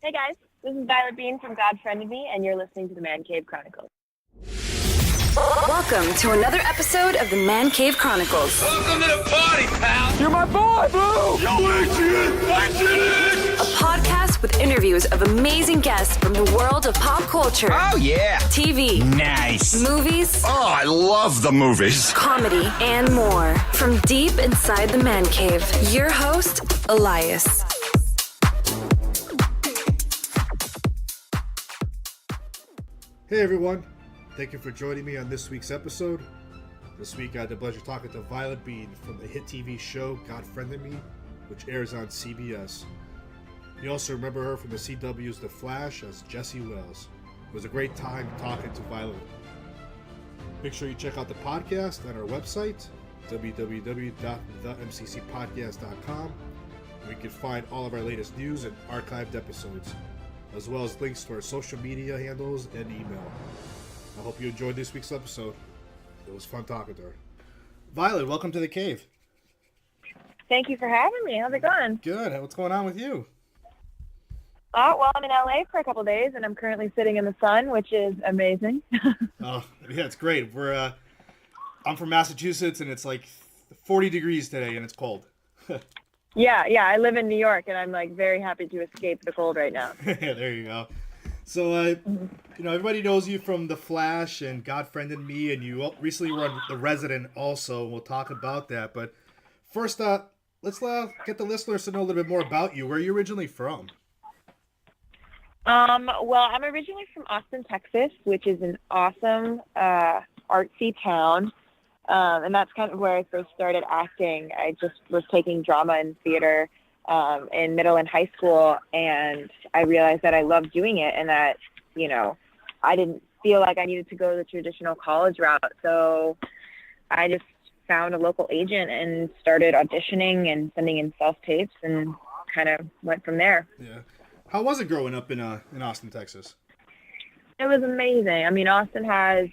Hey guys, this is Violett Beane from God Friended Me, and you're listening to the Man Cave Chronicles. Welcome to another episode of the Man Cave Chronicles. Welcome to the party, pal! You're my boy, Blue! Yo, Adrian! A podcast with interviews of amazing guests from the world of pop culture. Oh, yeah! TV. Nice! Movies. Oh, I love the movies! Comedy and more. From deep inside the Man Cave, your host, Elias. Hey everyone, thank you for joining me on this week's episode. This week I had the pleasure of talking to Violett Beane from the hit TV show God Friended Me, which airs on CBS. You also remember her from the CW's The Flash as Jessie Wells. It was a great time talking to Violett. Make sure you check out the podcast on our website, www.themccpodcast.com, where you can find all of our latest news and archived episodes, as well as links to our social media handles and email. I hope you enjoyed this week's episode. It was fun talking to her. Violett, welcome to the cave. Thank you for having me. How's it going? Good. What's going on with you? Oh, well, I'm in LA for a couple days, and I'm currently sitting in the sun, which is amazing. Oh, yeah, it's great. I'm from Massachusetts, and it's like 40 degrees today, and it's cold. Yeah, I live in New York, and I'm like very happy to escape the cold right now. Yeah, there you go. So, everybody knows you from The Flash and God Friended Me, and you recently were on The Resident also, and we'll talk about that. But first, let's get the listeners to know a little bit more about you. Where are you originally from? Well, I'm originally from Austin, Texas, which is an awesome artsy town. And that's kind of where I first started acting. I just was taking drama and theater in middle and high school, and I realized that I loved doing it and that, I didn't feel like I needed to go the traditional college route. So I just found a local agent and started auditioning and sending in self-tapes and kind of went from there. Yeah. How was it growing up in Austin, Texas? It was amazing. I mean, Austin has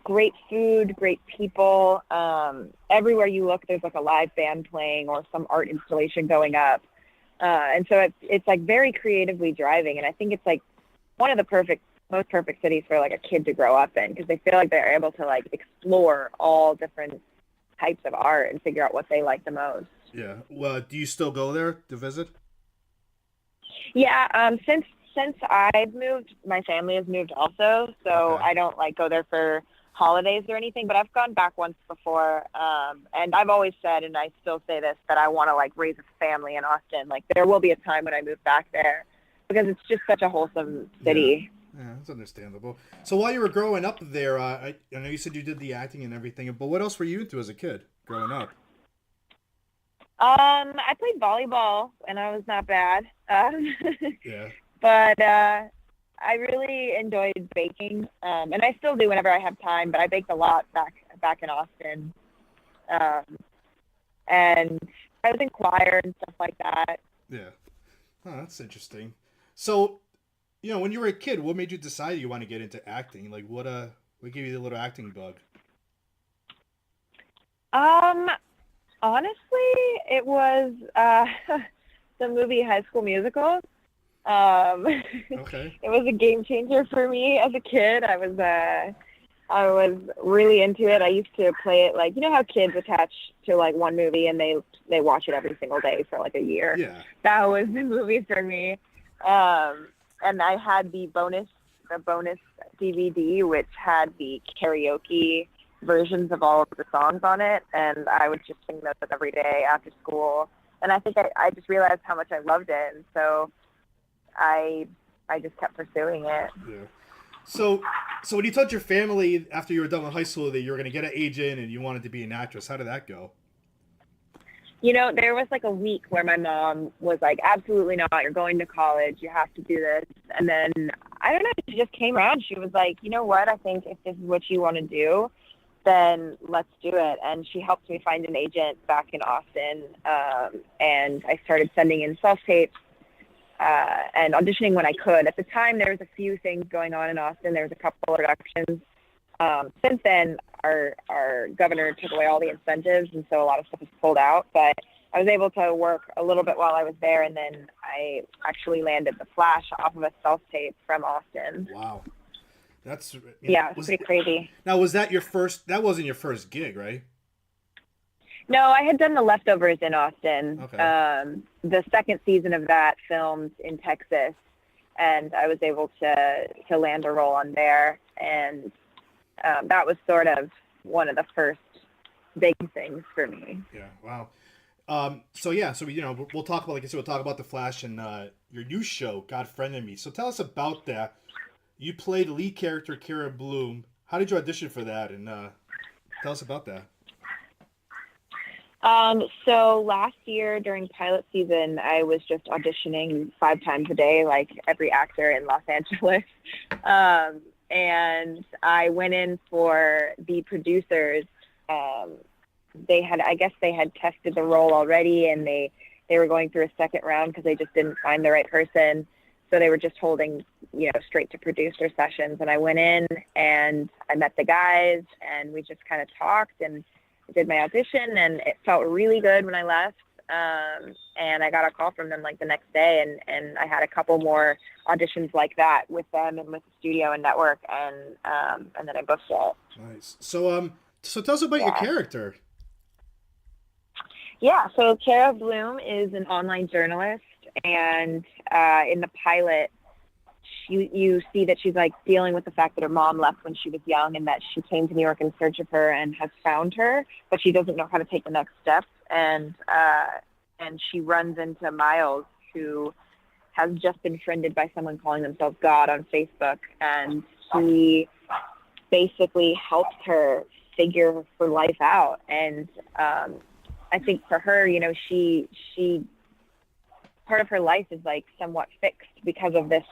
great food, great people. Everywhere you look, there's like a live band playing or some art installation going up. And so it's like very creatively driving. And I think it's like one of the most perfect cities for like a kid to grow up in, because they feel like they're able to like explore all different types of art and figure out what they like the most. Yeah. Well, do you still go there to visit? Yeah. Since I've moved, my family has moved also. So Okay. I don't like go there for holidays or anything, but I've gone back once before. And I've always said, and I still say this, that I want to like raise a family in Austin. Like there will be a time when I move back there because it's just such a wholesome city. Yeah, that's understandable. So while you were growing up there, I know you said you did the acting and everything, but what else were you into as a kid growing up? I played volleyball and I was not bad. Yeah. But I really enjoyed baking, and I still do whenever I have time, but I baked a lot back in Austin. And I was in choir and stuff like that. Yeah. Oh, that's interesting. So, when you were a kid, what made you decide you want to get into acting? Like, what gave you the little acting bug? Honestly, it was the movie High School Musical. Okay. It was a game changer for me as a kid. I was really into it. I used to play it like, how kids attach to like one movie and they watch it every single day for like a year. Yeah. That was the movie for me. And I had the bonus DVD, which had the karaoke versions of all of the songs on it, and I would just sing those every day after school. And I think I just realized how much I loved it, and so I just kept pursuing it. Yeah. So when you told your family after you were done with high school that you were going to get an agent and you wanted to be an actress, how did that go? There was like a week where my mom was like, absolutely not, you're going to college, you have to do this. And then, I don't know, she just came around. She was like, you know what, I think if this is what you want to do, then let's do it. And she helped me find an agent back in Austin. And I started sending in self-tapes and auditioning when I could. At the time, there was a few things going on in Austin. There was a couple of productions. Since then, our governor took away all the incentives, and so a lot of stuff was pulled out. But I was able to work a little bit while I was there, and then I actually landed The Flash off of a self-tape from Austin. Wow. That's Yeah, it was pretty crazy. Now, was that your first? That wasn't your first gig, right? No, I had done The Leftovers in Austin. Okay. The second season of that filmed in Texas, and I was able to land a role on there, and that was sort of one of the first big things for me. Yeah. Wow. So we'll talk about, like I said, we'll talk about The Flash and your new show, God Friended Me. So tell us about that. You played the lead character, Cara Bloom. How did you audition for that? And tell us about that. So last year during pilot season, I was just auditioning 5 times a day, like every actor in Los Angeles. And I went in for the producers. They had tested the role already, and they were going through a second round because they just didn't find the right person. So they were just holding, straight to producer sessions. And I went in and I met the guys, and we just kind of talked and did my audition, and it felt really good when I left. And I got a call from them like the next day, and I had a couple more auditions like that with them and with the studio and network, and then I booked it. Nice. So tell us about your character. Yeah, so Cara Bloom is an online journalist, and in the pilot, you see that she's like dealing with the fact that her mom left when she was young, and that she came to New York in search of her and has found her, but she doesn't know how to take the next step. And she runs into Miles, who has just been friended by someone calling themselves God on Facebook, and he basically helps her figure her life out. And I think for her, she part of her life is like somewhat fixed because of this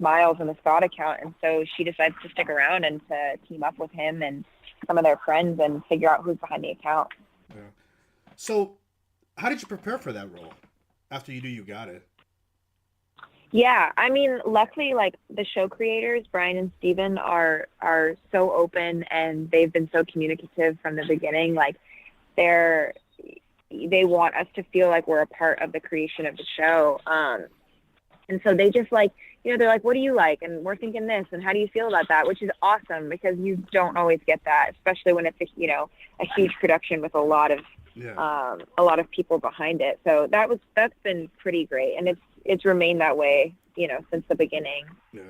Miles and this God account, and so she decides to stick around and to team up with him and some of their friends and figure out who's behind the account. Yeah. So, how did you prepare for that role after you knew you got it? Yeah, I mean, luckily, like the show creators, Brian and Steven, are so open, and they've been so communicative from the beginning. Like they want us to feel like we're a part of the creation of the show. And so they just like, they're like, what do you like? And we're thinking this, and how do you feel about that? Which is awesome, because you don't always get that, especially when it's a huge production with a lot of people behind it. So that's been pretty great. And it's remained that way, since the beginning. Yeah.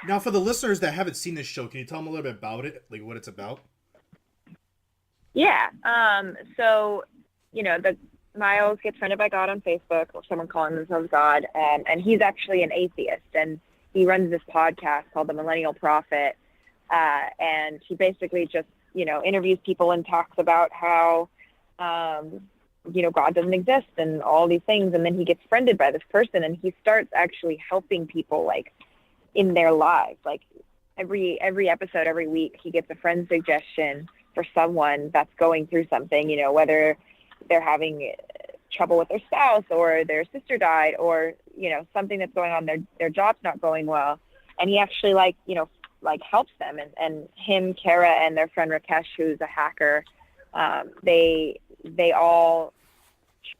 Now, for the listeners that haven't seen this show, can you tell them a little bit about it, like what it's about? Yeah. So, the Miles gets friended by God on Facebook, or someone calling themselves God, and he's actually an atheist, and he runs this podcast called The Millennial Prophet, and he basically just, interviews people and talks about how, God doesn't exist and all these things, and then he gets friended by this person, and he starts actually helping people, like, in their lives. Like, every episode, every week, he gets a friend suggestion for someone that's going through something, whether they're having trouble with their spouse, or their sister died, or something that's going on, their job's not going well, and he actually helps them. And him, Cara, and their friend Rakesh, who's a hacker, they all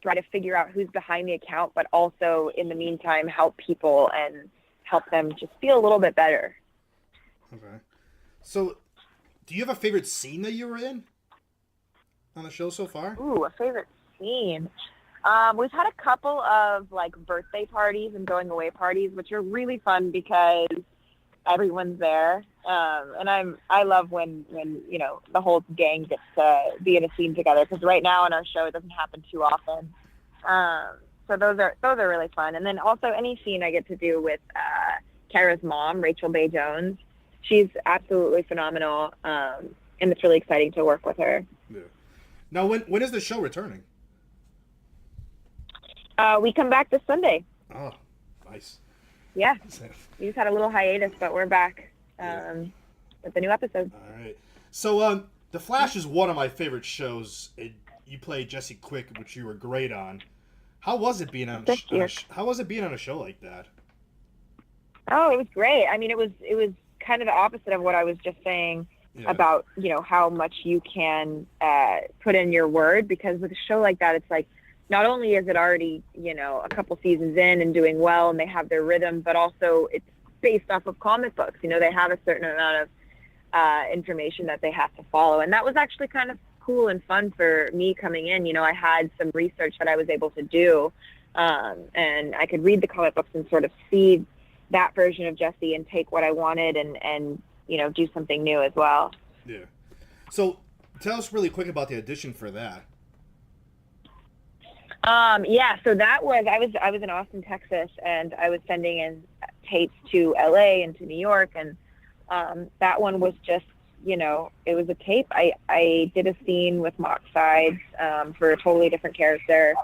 try to figure out who's behind the account, but also in the meantime help people and help them just feel a little bit better. Okay. So do you have a favorite scene that you were in on the show so far? Ooh, a favorite scene. We've had a couple of birthday parties and going away parties, which are really fun because everyone's there. And I love when the whole gang gets to be in a scene together, because right now on our show it doesn't happen too often. So those are really fun. And then also any scene I get to do with Cara's mom, Rachel Bay Jones. She's absolutely phenomenal, and it's really exciting to work with her. Yeah. Now, when is the show returning? We come back this Sunday. Oh, nice. Yeah. We just had a little hiatus, but we're back with the new episode. All right. So, The Flash is one of my favorite shows. You played Jesse Quick, which you were great on. How was it being on a show like that? Oh, it was great. I mean, it was kind of the opposite of what I was just saying about, how much you can put in your word, because with a show like that, it's like not only is it already, a couple seasons in and doing well and they have their rhythm, but also it's based off of comic books. They have a certain amount of information that they have to follow. And that was actually kind of cool and fun for me coming in. I had some research that I was able to do, and I could read the comic books and sort of see that version of Jesse and take what I wanted and do something new as well. Yeah. So tell us really quick about the audition for that. So that was, I was in Austin, Texas, and I was sending in tapes to LA and to New York. And, that one was just, it was a tape. I did a scene with Mock-Sides, for a totally different character.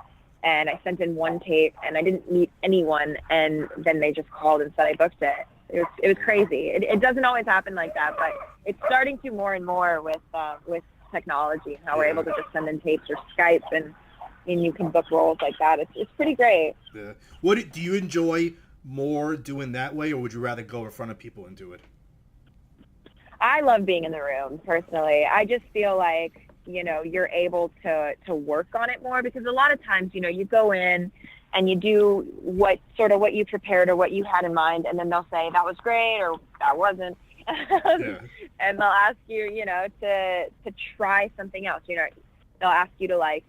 And I sent in one tape and I didn't meet anyone. And then they just called and said I booked it. It was crazy. It doesn't always happen like that, but it's starting to more and more with technology and how we're able to just send in tapes or Skype and you can book roles like that. It's pretty great. Yeah. What do you enjoy more doing that way, or would you rather go in front of people and do it? I love being in the room personally. I just feel like, you're able to work on it more, because a lot of times, you go in and you do what you prepared or what you had in mind, and then they'll say that was great or that wasn't. And they'll ask you, to try something else. They'll ask you to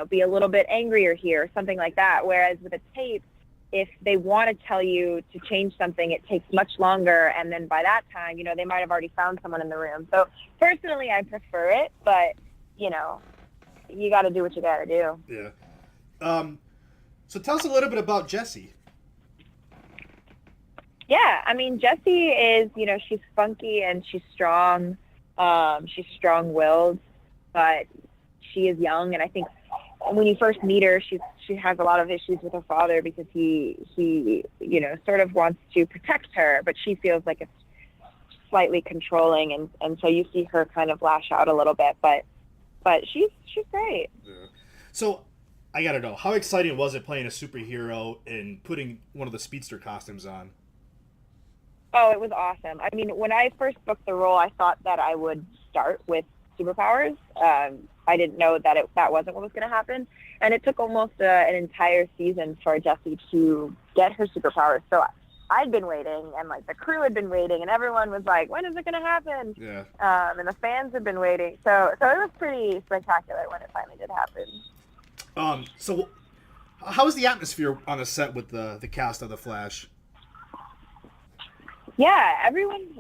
be a little bit angrier here or something like that. Whereas with a tape, if they want to tell you to change something, it takes much longer. And then by that time, they might have already found someone in the room. So personally, I prefer it, but you got to do what you got to do. Yeah. So tell us a little bit about Jessie. Yeah, Jessie is, she's funky and she's strong. She's strong-willed, but she is young. And I think when you first meet her, she has a lot of issues with her father because he sort of wants to protect her, but she feels like it's slightly controlling. And so you see her kind of lash out a little bit, but she's great. Yeah. So I got to know, how exciting was it playing a superhero and putting one of the speedster costumes on? Oh, it was awesome. When I first booked the role, I thought that I would start with superpowers. I didn't know that that wasn't what was going to happen. And it took almost an entire season for Jessie to get her superpowers. So I'd been waiting, and the crew had been waiting, and everyone was like, when is it going to happen? Yeah. And the fans had been waiting. So it was pretty spectacular when it finally did happen. So how was the atmosphere on the set with the cast of The Flash? Yeah, everyone's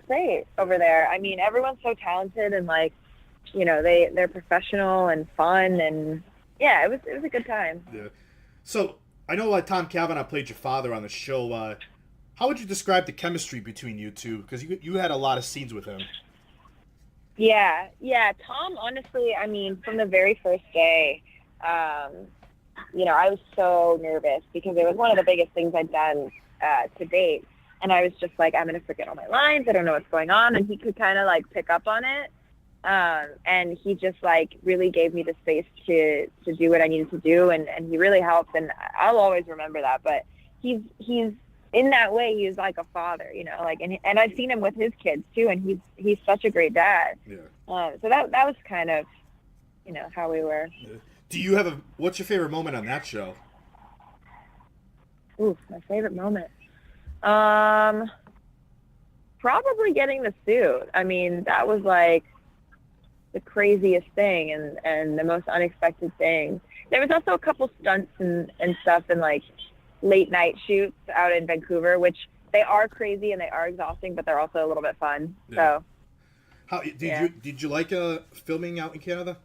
great over there. Everyone's so talented and they're professional and fun, and yeah, it was a good time. Yeah. So I know Tom Cavanaugh played your father on the show. How would you describe the chemistry between you two? Because you had a lot of scenes with him. Yeah. Tom, honestly, from the very first day, I was so nervous because it was one of the biggest things I'd done to date. And I was just like, I'm going to forget all my lines. I don't know what's going on. And he could kind of pick up on it. And he just really gave me the space to do what I needed to do. And he really helped. And I'll always remember that. But he's in that way, he's like a father, and I've seen him with his kids too. And he's such a great dad. Yeah. So that was kind of, how we were. Yeah. Do you have what's your favorite moment on that show? Ooh, my favorite moment. Probably getting the suit. That was the craziest thing and the most unexpected thing. There was also a couple stunts and stuff and late night shoots out in Vancouver, which they are crazy and they are exhausting, but they're also a little bit fun. Yeah. So how did you like filming out in Canada?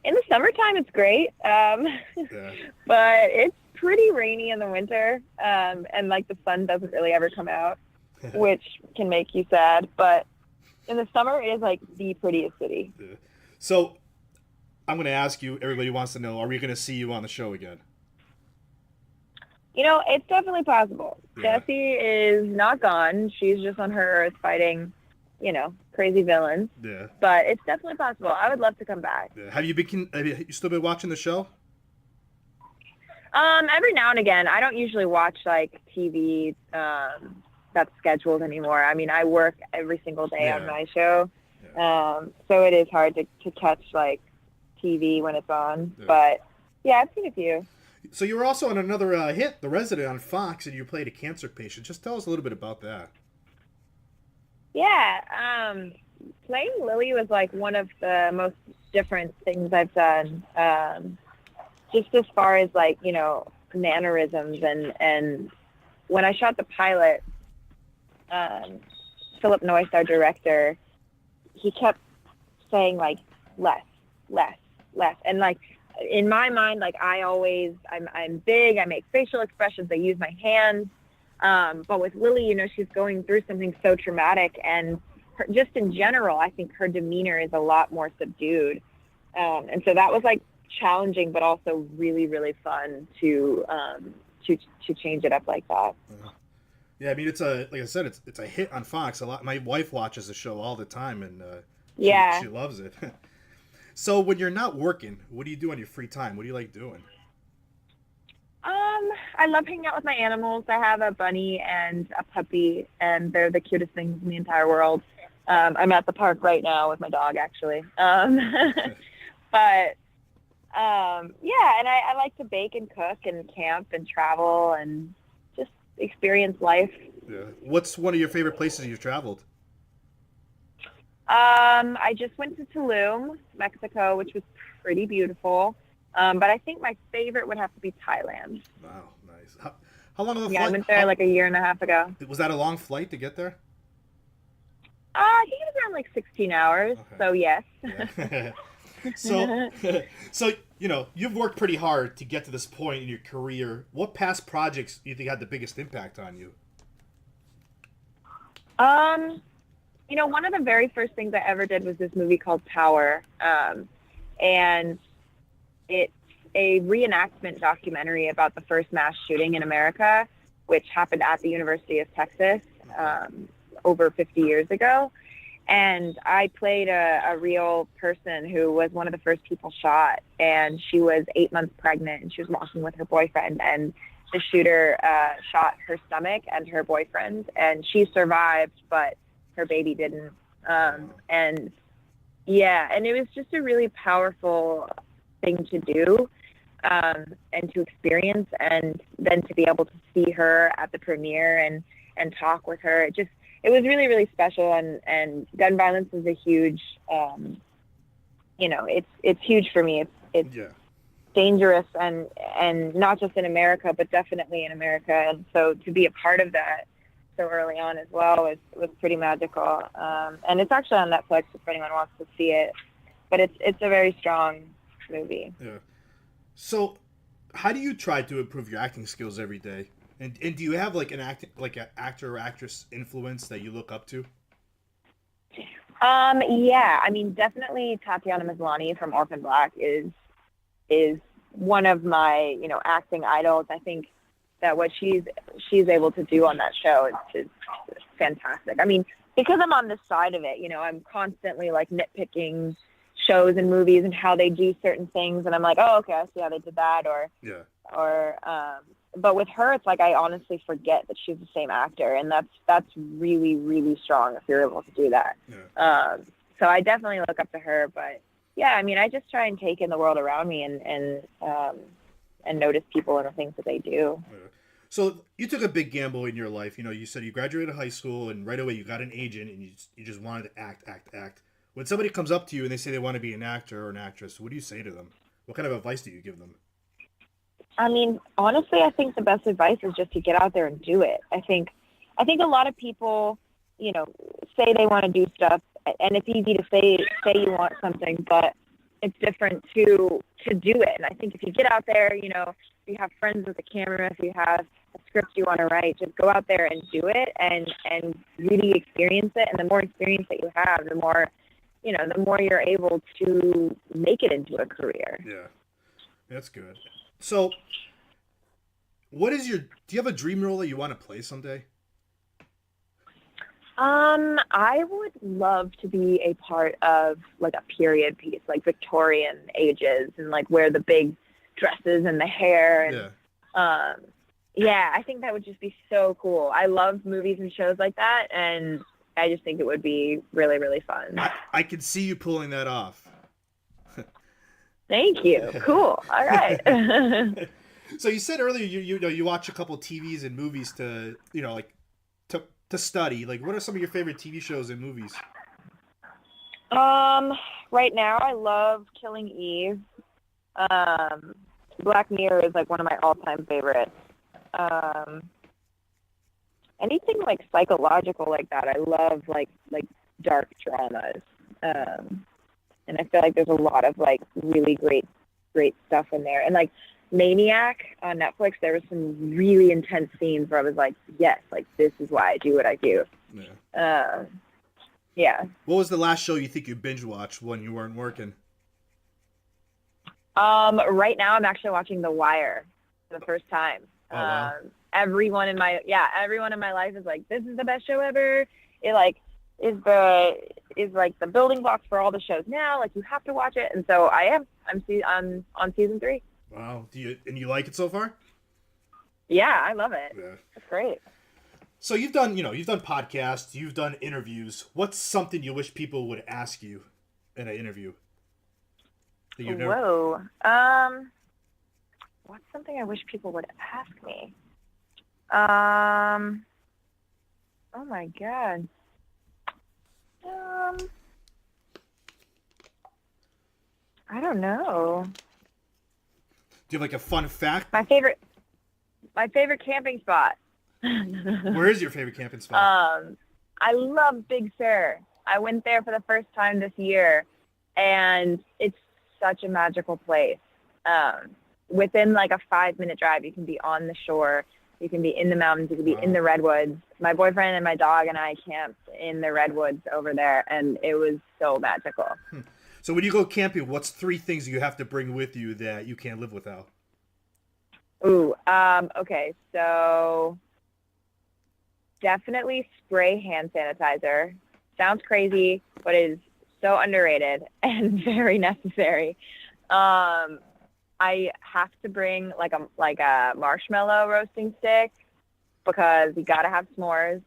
In the summertime, it's great. Yeah. But it's pretty rainy in the winter. And the sun doesn't really ever come out, which can make you sad. But in the summer, it is the prettiest city. Yeah. So I'm going to ask you, everybody wants to know, are we going to see you on the show again? It's definitely possible. Yeah. Jessie is not gone. She's just on her earth fighting, crazy villains. Yeah. But it's definitely possible. I would love to come back. Yeah. Have you still been watching the show? Every now and again. I don't usually watch TV that's scheduled anymore. I work every single day on my show. Yeah. So it is hard to catch TV when it's on. Yeah. But yeah, I've seen a few. So you were also on another hit, The Resident, on Fox, and you played a cancer patient. Just tell us a little bit about that. Yeah, playing Lily was like one of the most different things I've done. Just as far as like, you know, mannerisms and when I shot the pilot, Philip Noyce, our director, he kept saying like less, less, less, and like in my mind, like I'm big, I make facial expressions, I use my hands, but with Lily, you know, she's going through something so traumatic, and just in general, I think her demeanor is a lot more subdued, and so that was like challenging, but also really, really fun to change it up like that. Yeah, I mean, like I said, it's a hit on Fox. My wife watches the show all the time, and she loves it. So when you're not working, what do you do on your free time? What do you like doing? I love hanging out with my animals. I have a bunny and a puppy, and they're the cutest things in the entire world. I'm at the park right now with my dog, actually. But yeah, and I like to bake and cook and camp and travel and just experience life. Yeah. What's one of your favorite places you've traveled? I just went to Tulum, Mexico, which was pretty beautiful. But I think my favorite would have to be Thailand. Wow, nice. How long of a flight? Yeah, I went there like a year and a half ago. Was that a long flight to get there? I think it was around like 16 hours. Okay. So yes. Yeah. So you know, you've worked pretty hard to get to this point in your career. What past projects do you think had the biggest impact on you? You know, one of the very first things I ever did was this movie called Power, and it's a reenactment documentary about the first mass shooting in America, which happened at the University of Texas over 50 years ago. And I played a real person who was one of the first people shot, and she was 8 months pregnant, and she was walking with her boyfriend, and the shooter shot her stomach and her boyfriend, and she survived, but her baby didn't. And yeah, and it was just a really powerful thing to do, and to experience, and then to be able to see her at the premiere and talk with her. It was really, really special, and gun violence is a huge, you know, it's huge for me. It's Yeah. dangerous, and not just in America, but definitely in America. And so to be a part of that so early on as well was pretty magical. And it's actually on Netflix if anyone wants to see it. But it's a very strong movie. Yeah. So, how do you try to improve your acting skills every day? And do you have like an actor or actress influence that you look up to? Yeah, I mean, definitely Tatiana Maslany from Orphan Black is one of my, you know, acting idols. I think that what she's able to do on that show is fantastic. I mean, because I'm on this side of it, you know, I'm constantly like nitpicking shows and movies and how they do certain things, and I'm like, oh, okay, I see how they did that, but with her, it's like I honestly forget that she's the same actor, and that's really, really strong if you're able to do that. Yeah. So I definitely look up to her, but yeah, I mean, I just try and take in the world around me and notice people and the things that they do. Yeah. So you took a big gamble in your life. You know, you said you graduated high school and right away you got an agent and you just wanted to act. When somebody comes up to you and they say they want to be an actor or an actress, what do you say to them? What kind of advice do you give them? I mean, honestly, I think the best advice is just to get out there and do it. I think a lot of people, you know, say they want to do stuff, and it's easy to say you want something, but it's different to do it. And I think if you get out there, you know, if you have friends with a camera, if you have a script you want to write, just go out there and do it and really experience it. And the more experience that you have, the more you're able to make it into a career. Yeah, that's good. So, do you have a dream role that you want to play someday? I would love to be a part of like a period piece, like Victorian ages, and like wear the big dresses and the hair. And, yeah, I think that would just be so cool. I love movies and shows like that, and I just think it would be really, really fun. I can see you pulling that off. Thank you. Cool. All right. So you said earlier you watch a couple TVs and movies to to study. Like, what are some of your favorite TV shows and movies? Right now I love Killing Eve. Black Mirror is like one of my all-time favorites. Anything like psychological like that. I love like dark dramas. And I feel like there's a lot of like really great stuff in there. And like Maniac on Netflix, there was some really intense scenes where I was like, yes, like this is why I do what I do. Yeah. Yeah. What was the last show you think you binge watched when you weren't working? Right now I'm actually watching The Wire for the first time. Oh, wow. Everyone in my life is like, this is the best show ever. It like is like the building blocks for all the shows now. Like you have to watch it, and so I'm on season 3. Wow. You like it so far? Yeah, I love it. Yeah. It's great. So you've done podcasts, you've done interviews. What's something you wish people would ask you in an interview? Whoa. What's something I wish people would ask me? Oh my God. I don't know. Do you have like a fun fact? My favorite camping spot. Where is your favorite camping spot? I love Big Sur. I went there for the first time this year, and it's such a magical place. Within like a 5-minute drive, you can be on the shore, you can be in the mountains, you can be in the redwoods. My boyfriend and my dog and I camped in the redwoods over there, and it was so magical. So when you go camping, what's 3 things you have to bring with you that you can't live without? Ooh, okay, so definitely spray hand sanitizer. Sounds crazy, but is so underrated and very necessary. I have to bring like a marshmallow roasting stick because you gotta have s'mores.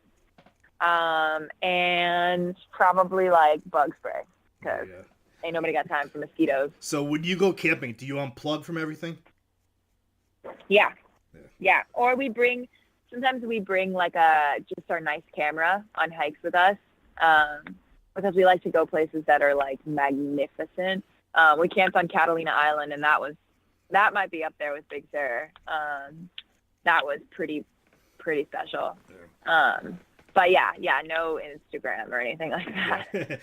And probably like bug spray because ain't nobody got time for mosquitoes. So when you go camping, do you unplug from everything? Yeah. Or sometimes we bring like just our nice camera on hikes with us, because we like to go places that are like magnificent. We camped on Catalina Island, and that might be up there with Big Sur. That was pretty special. Yeah. But yeah, no Instagram or anything like that.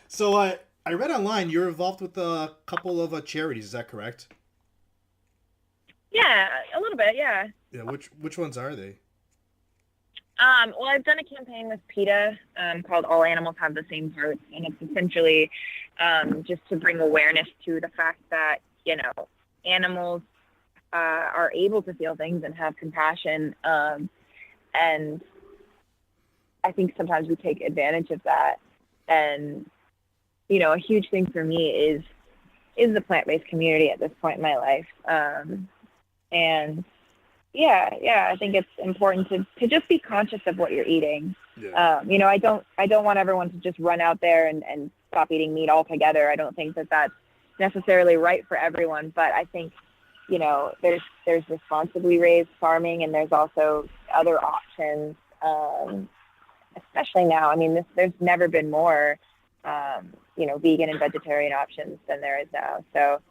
So I read online you're involved with a couple of charities. Is that correct? Yeah, a little bit. Yeah. Yeah. Which ones are they? Well, I've done a campaign with PETA called All Animals Have the Same Heart, and it's essentially just to bring awareness to the fact that, animals are able to feel things and have compassion. And I think sometimes we take advantage of that. And, a huge thing for me is the plant-based community at this point in my life. And I think it's important to just be conscious of what you're eating. Yeah. I don't want everyone to just run out there and stop eating meat altogether. I don't think that that's necessarily right for everyone, but I think, there's responsibly raised farming, and there's also other options, especially now. I mean, there's never been more, vegan and vegetarian options than there is now. So,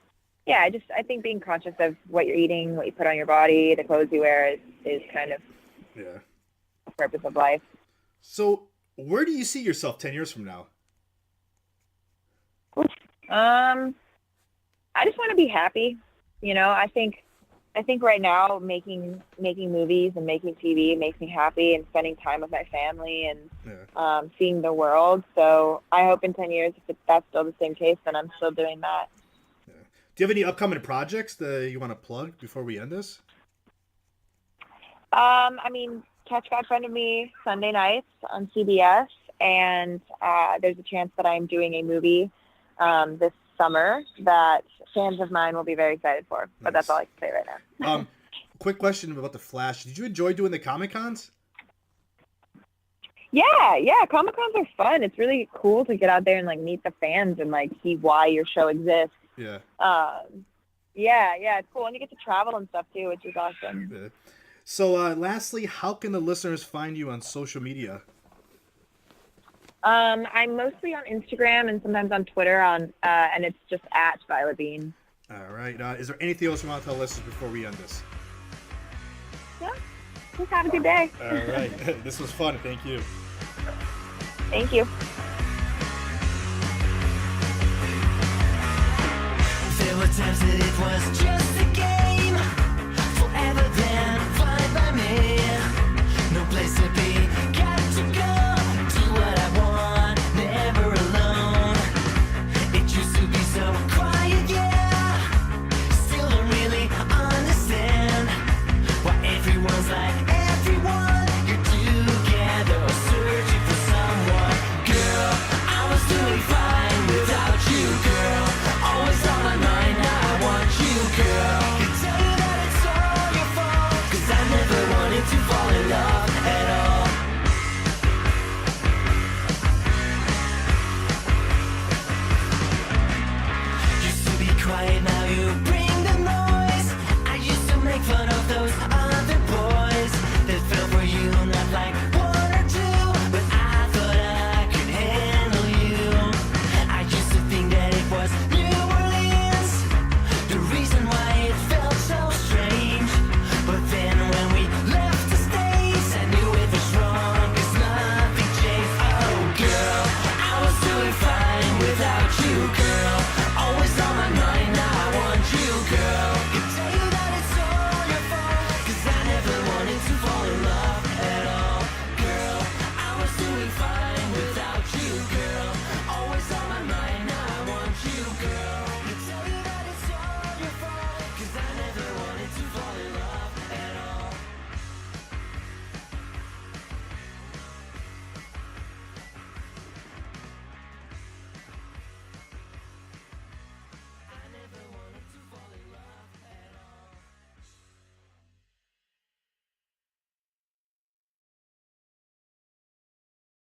yeah, I think being conscious of what you're eating, what you put on your body, the clothes you wear is kind of the purpose of life. So where do you see yourself 10 years from now? I just want to be happy. I think right now making movies and making TV makes me happy, and spending time with my family and seeing the world. So I hope in 10 years, if that's still the same case, then I'm still doing that. Do you have any upcoming projects that you want to plug before we end this? Catch God Friend of Me Sunday nights on CBS, and there's a chance that I'm doing a movie this summer that fans of mine will be very excited for. But That's all I can say right now. Quick question about The Flash. Did you enjoy doing the Comic-Cons? Yeah, Comic-Cons are fun. It's really cool to get out there and like meet the fans and like see why your show exists. Yeah. Yeah, it's cool. And you get to travel and stuff too, which is awesome. Yeah. So, lastly, how can the listeners find you on social media? I'm mostly on Instagram and sometimes on Twitter and it's just at Violett Beane. All right. Is there anything else you want to tell listeners before we end this? Yeah. Just have a good day. All right. This was fun. Thank you. Thank you. There were times that it was just a